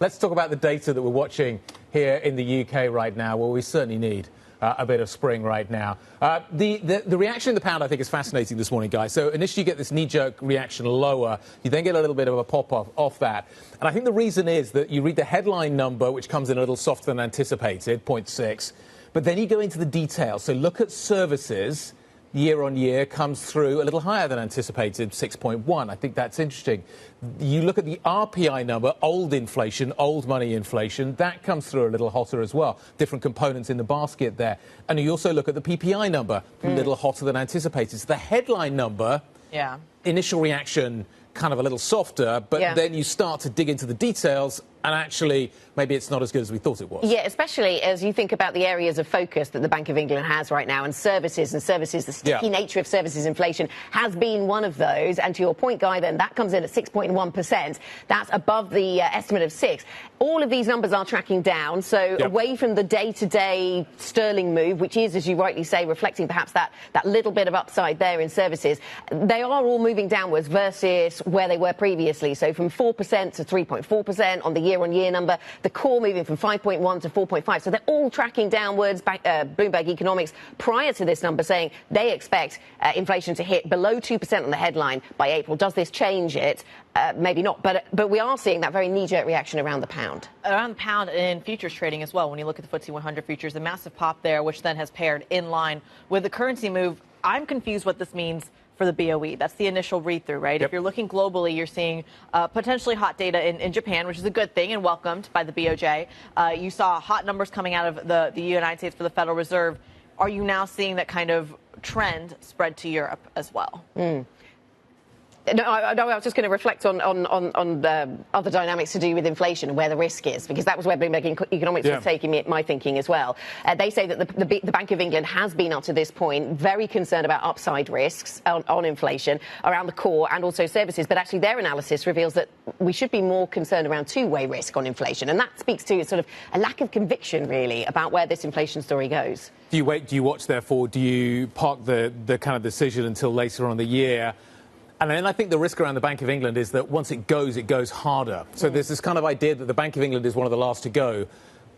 Let's talk about the data that we're watching here in the UK right now. Well, we certainly need a bit of spring right now. The reaction in the pound, I think, is fascinating this morning, guys. So initially you get this knee-jerk reaction lower. You then get a little bit of a pop-off off that. And I think the reason is that you read the headline number, which comes in a little softer than anticipated, 0.6. But then you go into the details. So look at services. Year on year comes through a little higher than anticipated, 6.1. I think that's interesting. You look at the RPI number, old inflation, old money inflation, that comes through a little hotter as well. Different components in the basket there. And you also look at the PPI number, a little hotter than anticipated. So the headline number, initial reaction, kind of a little softer, but then you start to dig into the details and actually maybe it's not as good as we thought it was. Yeah, especially as you think about the areas of focus that the Bank of England has right now, and services, the sticky nature of services inflation has been one of those. And to your point, Guy, then that comes in at 6.1%. That's above the estimate of 6. All of these numbers are tracking down, so away from the day-to-day sterling move, which is, as you rightly say, reflecting perhaps that little bit of upside there in services, they are all moving downwards versus where they were previously. So from 4% to 3.4% on the year-on-year number, the core moving from 5.1 to 4.5. So they're all tracking downwards. Bloomberg Economics, prior to this number, saying they expect inflation to hit below 2% on the headline by April. Does this change it? Maybe not, but we are seeing that very knee-jerk reaction around the pound. Around the pound in futures trading as well. When you look at the FTSE 100 futures, a massive pop there, which then has paired in line with the currency move. I'm confused what this means for the BOE. That's the initial read-through, right? If you're looking globally, you're seeing potentially hot data in Japan, which is a good thing and welcomed by the BOJ. You saw hot numbers coming out of the United States for the Federal Reserve. Are you now seeing that kind of trend spread to Europe as well? No, I was just going to reflect on other dynamics to do with inflation and where the risk is, because that was where Bloomberg Economics was taking my thinking as well. They say that the Bank of England has been, up to this point, very concerned about upside risks on inflation around the core and also services. But actually their analysis reveals that we should be more concerned around two-way risk on inflation. And that speaks to sort of a lack of conviction, really, about where this inflation story goes. Do you wait? Do you watch, therefore? Do you park the kind of decision until later on in the year? And then I think the risk around the Bank of England is that once it goes harder. So there's this kind of idea that the Bank of England is one of the last to go.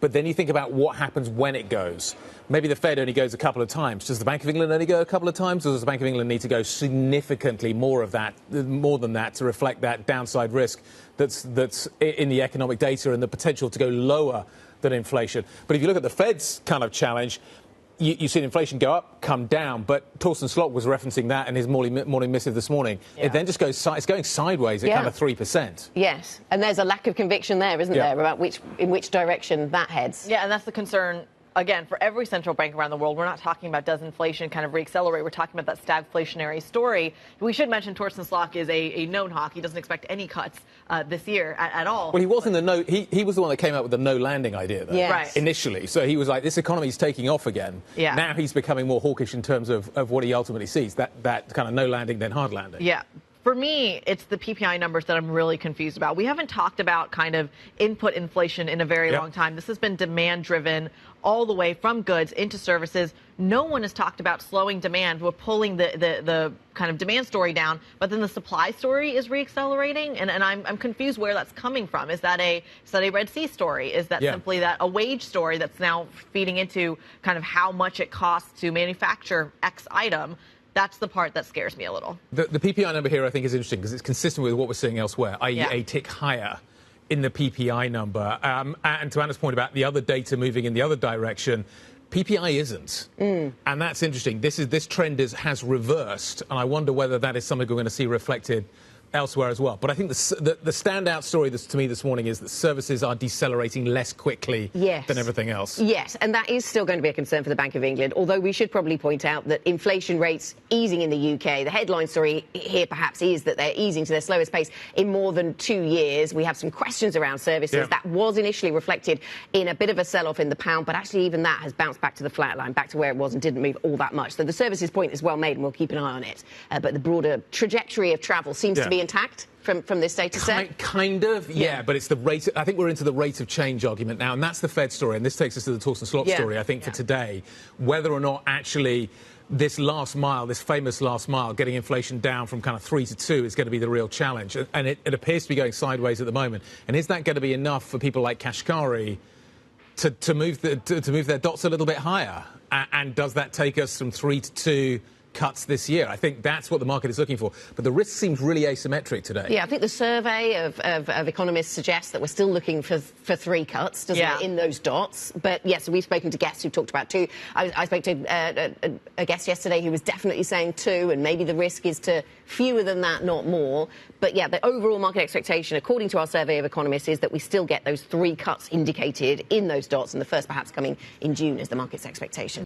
But then you think about what happens when it goes. Maybe the Fed only goes a couple of times. Does the Bank of England only go a couple of times? Or does the Bank of England need to go significantly more than that to reflect that downside risk that's in the economic data and the potential to go lower than inflation? But if you look at the Fed's kind of challenge, you see inflation go up, come down, but Torsten Slot was referencing that in his morning missive this morning. It then just goes, it's going sideways at kind of 3%. Yes, and there's a lack of conviction there, isn't there, about in which direction that heads. Yeah, and that's the concern. Again, for every central bank around the world, we're not talking about does inflation kind of reaccelerate. We're talking about that stagflationary story. We should mention Torsten Slot is a known hawk. He doesn't expect any cuts this year at all. Well, he was in the he was the one that came up with the no landing idea, though, initially. So he was like, this economy's taking off again. Now he's becoming more hawkish in terms of what he ultimately sees, that kind of no landing, then hard landing. Yeah. For me, it's the PPI numbers that I'm really confused about. We haven't talked about kind of input inflation in a very long time. This has been demand-driven all the way from goods into services. No one has talked about slowing demand. We're pulling the kind of demand story down, but then the supply story is reaccelerating, and I'm confused where that's coming from. Is that a Red Sea story? Is that simply that a wage story that's now feeding into kind of how much it costs to manufacture X item? That's the part that scares me a little. The PPI number here, I think, is interesting because it's consistent with what we're seeing elsewhere, i.e. a tick higher in the PPI number. And to Anna's point about the other data moving in the other direction, PPI isn't. And that's interesting. This trend has reversed, and I wonder whether that is something we're going to see reflected elsewhere as well. But I think the standout story to me this morning is that services are decelerating less quickly than everything else. Yes, and that is still going to be a concern for the Bank of England, although we should probably point out that inflation rates easing in the UK. The headline story here perhaps is that they're easing to their slowest pace in more than 2 years. We have some questions around services. That was initially reflected in a bit of a sell-off in the pound, but actually even that has bounced back to the flat line, back to where it was and didn't move all that much. So the services point is well made and we'll keep an eye on it. But the broader trajectory of travel seems to be intact from this data set? Kind of, but it's the rate. I think we're into the rate of change argument now, and that's the Fed story. And this takes us to the Torsten Slot story, I think, for today. Whether or not actually this last mile, this famous last mile, getting inflation down from kind of 3 to 2 is going to be the real challenge. And it appears to be going sideways at the moment. And is that going to be enough for people like Kashkari to move their dots a little bit higher? And does that take us from 3 to 2 cuts this year? I think that's what the market is looking for. But the risk seems really asymmetric today. Yeah, I think the survey of economists suggests that we're still looking for 3 cuts, doesn't it, in those dots. But, yes, we've spoken to guests who've talked about 2. I spoke to a guest yesterday who was definitely saying 2, and maybe the risk is to fewer than that, not more. But, yeah, the overall market expectation, according to our survey of economists, is that we still get those 3 cuts indicated in those dots, and the first perhaps coming in June is the market's expectation.